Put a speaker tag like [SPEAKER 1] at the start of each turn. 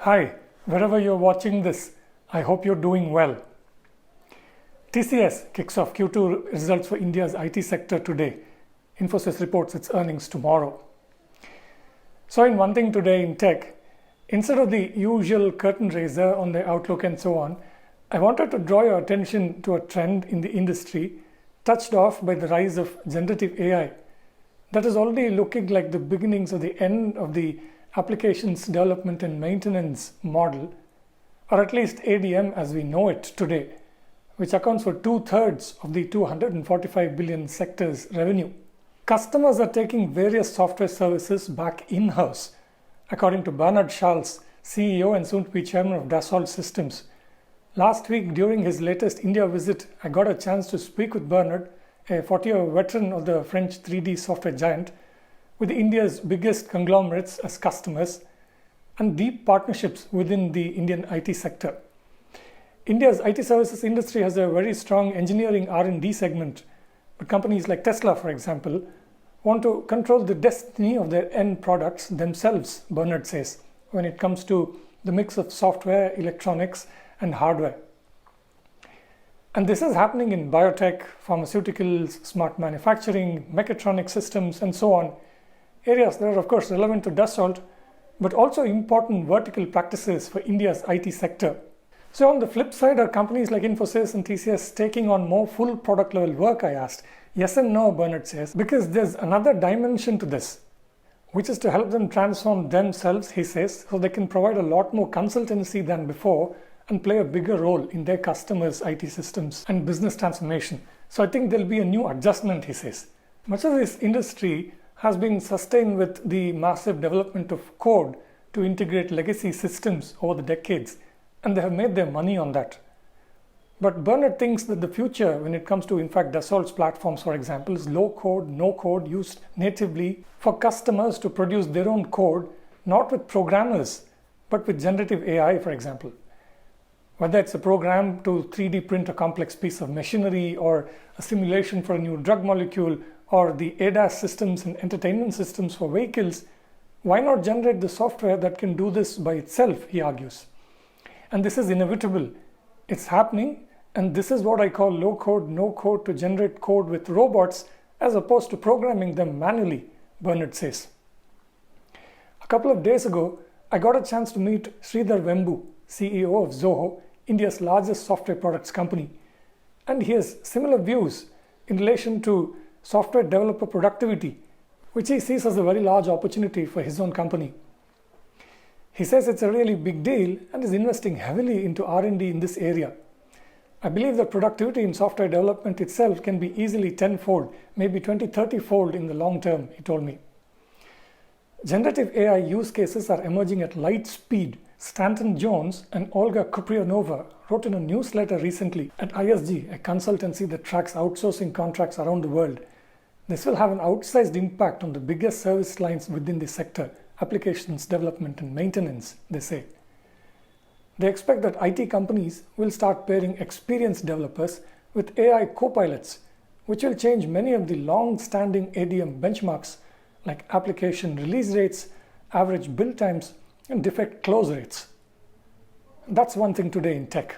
[SPEAKER 1] Hi, wherever you're watching this, I hope you're doing well. TCS kicks off Q2 results for India's IT sector today. Infosys reports its earnings tomorrow. So in one thing today in tech, instead of the usual curtain raiser on the outlook and so on, I wanted to draw your attention to a trend in the industry touched off by the rise of generative AI that is already looking like the beginnings of the end of the applications development and maintenance model, or at least ADM as we know it today, which accounts for 2/3 of the 245 billion sector's revenue. Customers are taking various software services back in-house, according to Bernard Charles, CEO and soon-to-be chairman of Dassault Systems. Last week, during his latest India visit, I got a chance to speak with Bernard, a 40-year veteran of the French 3D software giant, with India's biggest conglomerates as customers and deep partnerships within the Indian IT sector. India's IT services industry has a very strong engineering R&D segment, but companies like Tesla, for example, want to control the destiny of their end products themselves, Bernard says, when it comes to the mix of software, electronics, and hardware. And this is happening in biotech, pharmaceuticals, smart manufacturing, mechatronic systems, and so on. Areas that are, of course, relevant to Dassault, but also important vertical practices for India's IT sector. So on the flip side, are companies like Infosys and TCS taking on more full product level work, I asked. Yes and no, Bernard says, because there's another dimension to this, which is to help them transform themselves, he says, so they can provide a lot more consultancy than before and play a bigger role in their customers' IT systems and business transformation. So I think there'll be a new adjustment, he says. Much of this industry has been sustained with the massive development of code to integrate legacy systems over the decades, and they have made their money on that. But Bernard thinks that the future, when it comes to, in fact, Dassault's platforms, for example, is low code, no code used natively for customers to produce their own code, not with programmers, but with generative AI, for example. Whether it's a program to 3D print a complex piece of machinery or a simulation for a new drug molecule or the ADAS systems and entertainment systems for vehicles, why not generate the software that can do this by itself, he argues. And this is inevitable. It's happening, and this is what I call low code, no code to generate code with robots as opposed to programming them manually, Bernard says. A couple of days ago, I got a chance to meet Sridhar Vembu, CEO of Zoho, India's largest software products company. And he has similar views in relation to software developer productivity, which he sees as a very large opportunity for his own company. He says it's a really big deal and is investing heavily into R&D in this area. I believe that productivity in software development itself can be easily 10-fold, maybe 20-30-fold in the long term, he told me. Generative AI use cases are emerging at light speed. Stanton Jones and Olga Kuprianova wrote in a newsletter recently at ISG, a consultancy that tracks outsourcing contracts around the world. This will have an outsized impact on the biggest service lines within the sector, applications development and maintenance, they say. They expect that IT companies will start pairing experienced developers with AI co-pilots, which will change many of the long-standing ADM benchmarks like application release rates, average build times, and defect close rates. That's one thing today in tech.